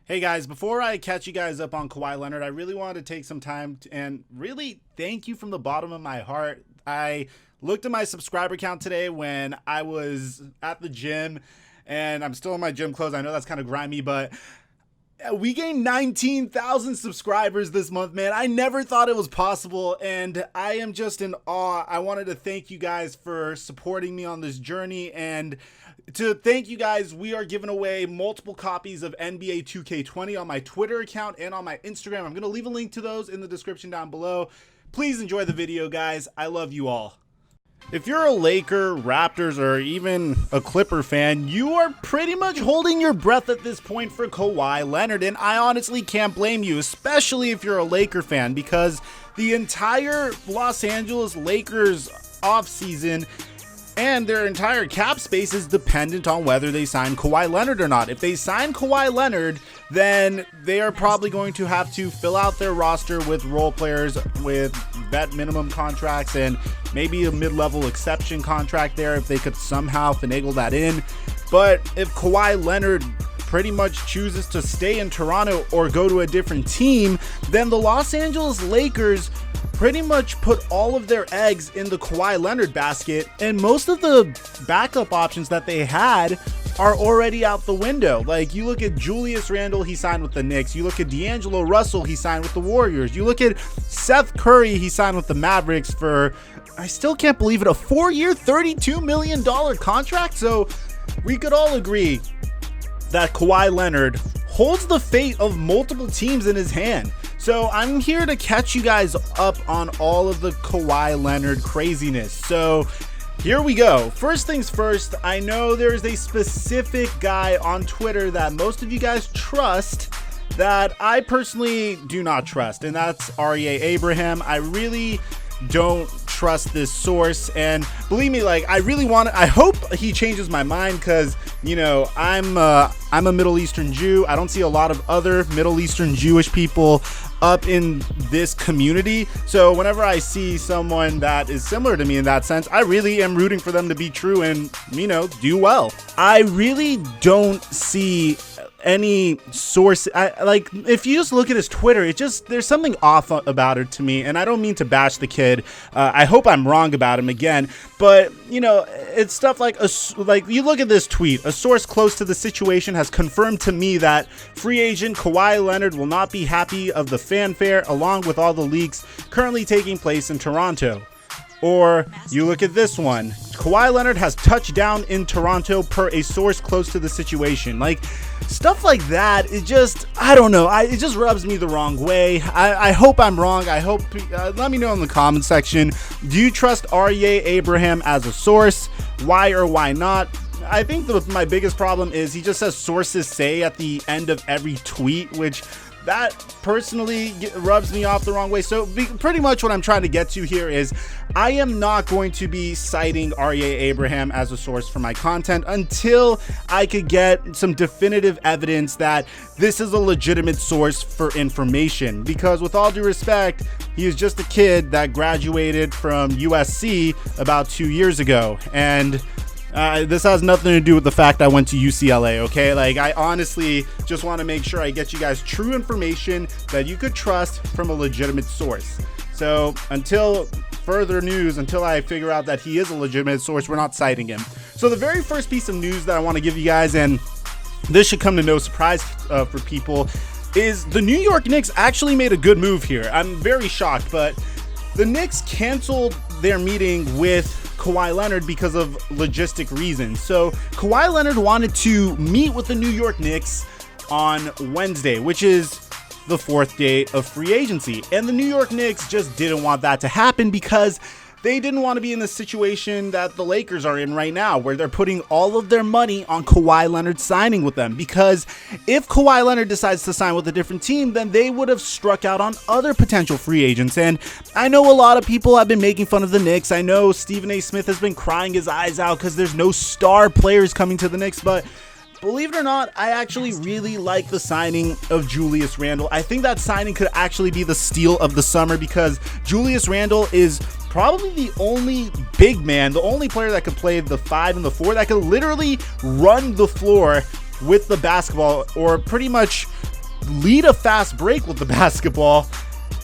Hey guys, before I catch you guys up on Kawhi Leonard, I really wanted to take some time and really thank you from the bottom of my heart. I looked at my subscriber count today when I was at the gym, and I'm still in my gym clothes. I know that's kind of grimy, but we gained 19,000 subscribers this month, man. I never thought it was possible, and I am just in awe. I wanted to thank you guys for supporting me on this journey, and to thank you guys, we are giving away multiple copies of NBA 2K20 on my Twitter account and on my Instagram. I'm going to leave a link to those in the description down below. Please enjoy the video, guys. I love you all. If you're a Laker, Raptors, or even a Clipper fan, you are pretty much holding your breath at this point for Kawhi Leonard, and I honestly can't blame you, especially if you're a Laker fan, because the entire Los Angeles Lakers offseason and their entire cap space is dependent on whether they sign Kawhi Leonard or not. If they sign Kawhi Leonard, then they are probably going to have to fill out their roster with role players with vet minimum contracts and maybe a mid-level exception contract there if they could somehow finagle that in. But if Kawhi Leonard pretty much chooses to stay in Toronto or go to a different team, then the Los Angeles Lakers pretty much put all of their eggs in the Kawhi Leonard basket, and most of the backup options that they had are already out the window. Like, you look at Julius Randle, he signed with the Knicks. You look at D'Angelo Russell, he signed with the Warriors. You look at Seth Curry, he signed with the Mavericks for, I still can't believe it, a 4-year, $32 million contract. So we could all agree that Kawhi Leonard holds the fate of multiple teams in his hand. So I'm here to catch you guys up on all of the Kawhi Leonard craziness. So here we go. First things first, I know there's a specific guy on Twitter that most of you guys trust that I personally do not trust, and that's R.A. Abraham. I really don't trust this source, and believe me, like, I hope he changes my mind, because you know, I'm a Middle Eastern Jew. I don't see a lot of other Middle Eastern Jewish people up in this community, so whenever I see someone that is similar to me in that sense, I really am rooting for them to be true and, you know, do well. I really don't see any source. Like, if you just look at his Twitter, there's something off about it to me, and I don't mean to bash the kid. I hope I'm wrong about him again, but you know, it's stuff like you look at this tweet: a source close to the situation has confirmed to me that free agent Kawhi Leonard will not be happy of the fanfare along with all the leaks currently taking place in Toronto. Or you look at this one: Kawhi Leonard has touched down in Toronto per a source close to the situation. Like, stuff like that, it just, I don't know, it just rubs me the wrong way. I hope I'm wrong. I hope, let me know in the comment section. Do you trust R.A. Abraham as a source? Why or why not? I think my biggest problem is he just says sources say at the end of every tweet, which that personally rubs me off the wrong way. So pretty much what I'm trying to get to here is I am not going to be citing R.A. Abraham as a source for my content until I could get some definitive evidence that this is a legitimate source for information. Because with all due respect, he is just a kid that graduated from USC about 2 years ago. And this has nothing to do with the fact I went to UCLA, okay? Like, I honestly just want to make sure I get you guys true information that you could trust from a legitimate source. So until further news, until I figure out that he is a legitimate source, we're not citing him. So the very first piece of news that I want to give you guys, and this should come to no surprise for people, is the New York Knicks actually made a good move here. I'm very shocked, but the Knicks canceled their meeting with Kawhi Leonard because of logistic reasons. So Kawhi Leonard wanted to meet with the New York Knicks on Wednesday, which is the 4th day of free agency. And the New York Knicks just didn't want that to happen because they didn't want to be in the situation that the Lakers are in right now, where they're putting all of their money on Kawhi Leonard signing with them. Because if Kawhi Leonard decides to sign with a different team, then they would have struck out on other potential free agents. And I know a lot of people have been making fun of the Knicks. I know Stephen A. Smith has been crying his eyes out because there's no star players coming to the Knicks, but believe it or not, I actually really like the signing of Julius Randle. I think that signing could actually be the steal of the summer, because Julius Randle is probably the only big man, the only player that could play the 5 and the 4 that could literally run the floor with the basketball, or pretty much lead a fast break with the basketball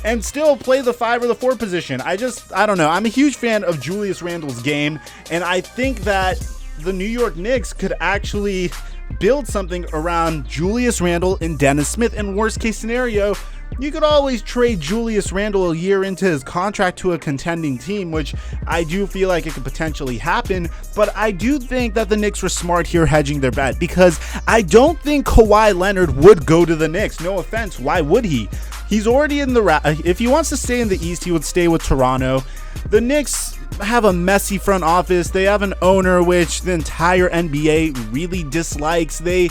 and still play the 5 or the 4 position. I don't know. I'm a huge fan of Julius Randle's game, and I think that the New York Knicks could actually build something around Julius Randle and Dennis Smith. In worst case scenario, you could always trade Julius Randle a year into his contract to a contending team, which I do feel like it could potentially happen. But I do think that the Knicks were smart here hedging their bet, because I don't think Kawhi Leonard would go to the Knicks. No offense, why would he? He's already in the if he wants to stay in the East, he would stay with Toronto. The Knicks have a messy front office. They have an owner which the entire NBA really dislikes. They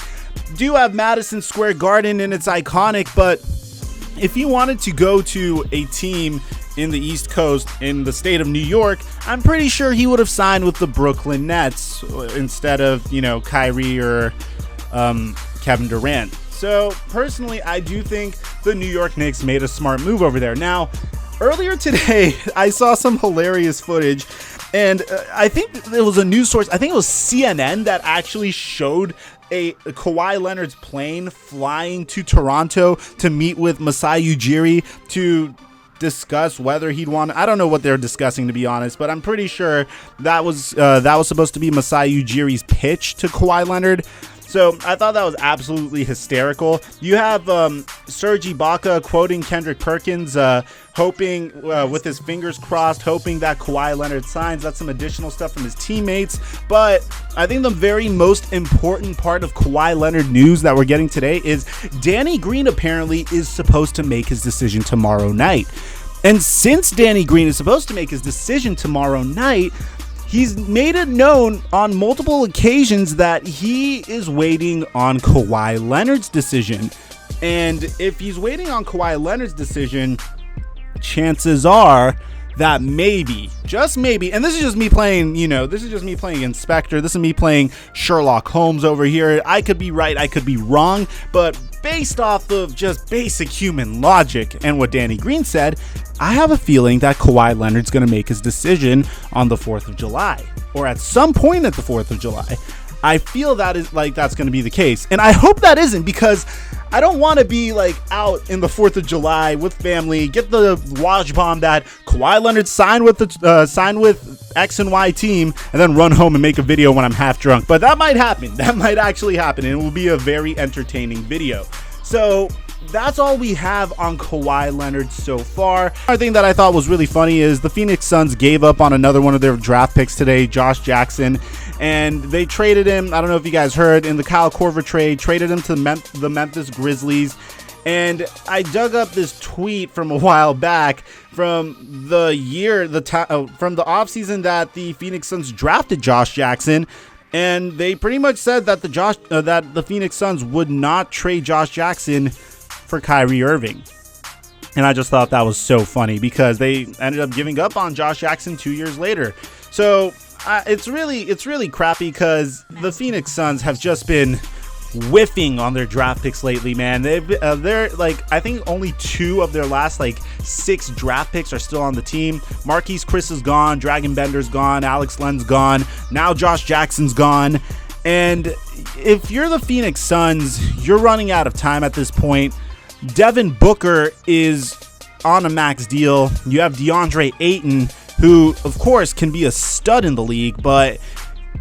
do have Madison Square Garden and it's iconic, but if he wanted to go to a team in the East Coast in the state of New York, I'm pretty sure he would have signed with the Brooklyn Nets instead of, Kyrie or Kevin Durant. So personally, I do think the New York Knicks made a smart move over there. Now, earlier today, I saw some hilarious footage, and I think it was a news source. I think it was CNN that actually showed a Kawhi Leonard's plane flying to Toronto to meet with Masai Ujiri to discuss whether he'd want. I don't know what they're discussing, to be honest, but I'm pretty sure that was supposed to be Masai Ujiri's pitch to Kawhi Leonard. So I thought that was absolutely hysterical. You have Serge Ibaka quoting Kendrick Perkins, hoping with his fingers crossed, hoping that Kawhi Leonard signs. That's some additional stuff from his teammates. But I think the very most important part of Kawhi Leonard news that we're getting today is Danny Green apparently is supposed to make his decision tomorrow night. And since Danny Green is supposed to make his decision tomorrow night, he's made it known on multiple occasions that he is waiting on Kawhi Leonard's decision. And if he's waiting on Kawhi Leonard's decision, chances are that maybe, just maybe, and this is just me playing, this is just me playing Inspector. This is me playing Sherlock Holmes over here. I could be right, I could be wrong, but based off of just basic human logic and what Danny Green said, I have a feeling that Kawhi Leonard's going to make his decision on the 4th of July, or at some point at the 4th of July. I feel that is that's going to be the case. And I hope that isn't, because I don't want to be out in the 4th of July with family, get the watch bomb that Kawhi Leonard signed with X and Y team, and then run home and make a video when I'm half drunk. But that might happen. That might actually happen, and it will be a very entertaining video. So that's all we have on Kawhi Leonard so far. Another thing that I thought was really funny is the Phoenix Suns gave up on another one of their draft picks today, Josh Jackson, and they traded him. I don't know if you guys heard, in the Kyle Korver trade, traded him to the Memphis Grizzlies. And I dug up this tweet from a while back from the offseason that the Phoenix Suns drafted Josh Jackson. And they pretty much said that the Phoenix Suns would not trade Josh Jackson for Kyrie Irving. And I just thought that was so funny, because they ended up giving up on Josh Jackson 2 years later. So it's really crappy, because the Phoenix Suns have just been whiffing on their draft picks lately, man. They're I think only 2 of their last 6 draft picks are still on the team. Marquise Chris is gone, Dragon Bender's gone, Alex Len's gone, now Josh Jackson's gone. And if you're the Phoenix Suns, you're running out of time at this point. Devin Booker is on a max deal. You have DeAndre Ayton, who of course can be a stud in the league, but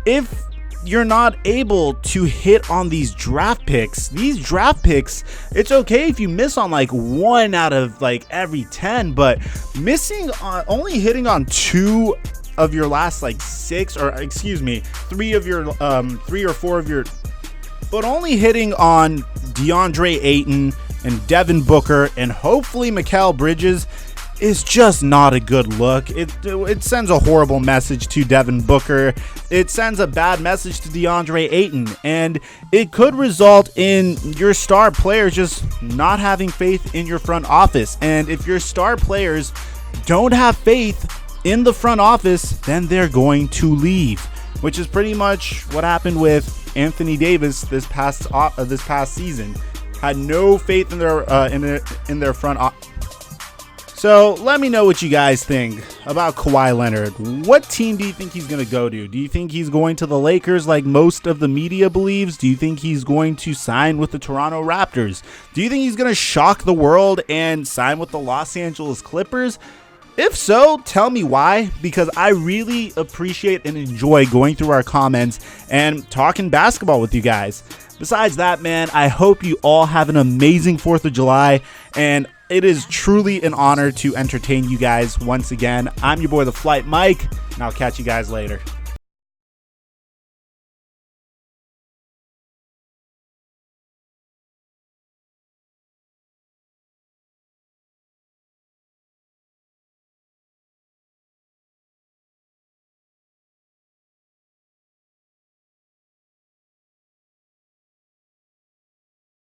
if you're not able to hit on these draft picks, it's okay if you miss on 1 out of every 10, but only hitting on 2 of your last 6, or excuse me, 3 or 4 of your, but only hitting on DeAndre Ayton and Devin Booker and hopefully Mikal Bridges is just not a good look. It sends a horrible message to Devin Booker. It sends a bad message to DeAndre Ayton, and it could result in your star players just not having faith in your front office. And if your star players don't have faith in the front office, then they're going to leave, which is pretty much what happened with Anthony Davis this past season. Had no faith in their front office. So let me know what you guys think about Kawhi Leonard. What team do you think he's going to go to? Do you think he's going to the Lakers like most of the media believes? Do you think he's going to sign with the Toronto Raptors? Do you think he's going to shock the world and sign with the Los Angeles Clippers? If so, tell me why, because I really appreciate and enjoy going through our comments and talking basketball with you guys. Besides that, man, I hope you all have an amazing 4th of July, and it is truly an honor to entertain you guys once again. I'm your boy, TheFlightMike, and I'll catch you guys later.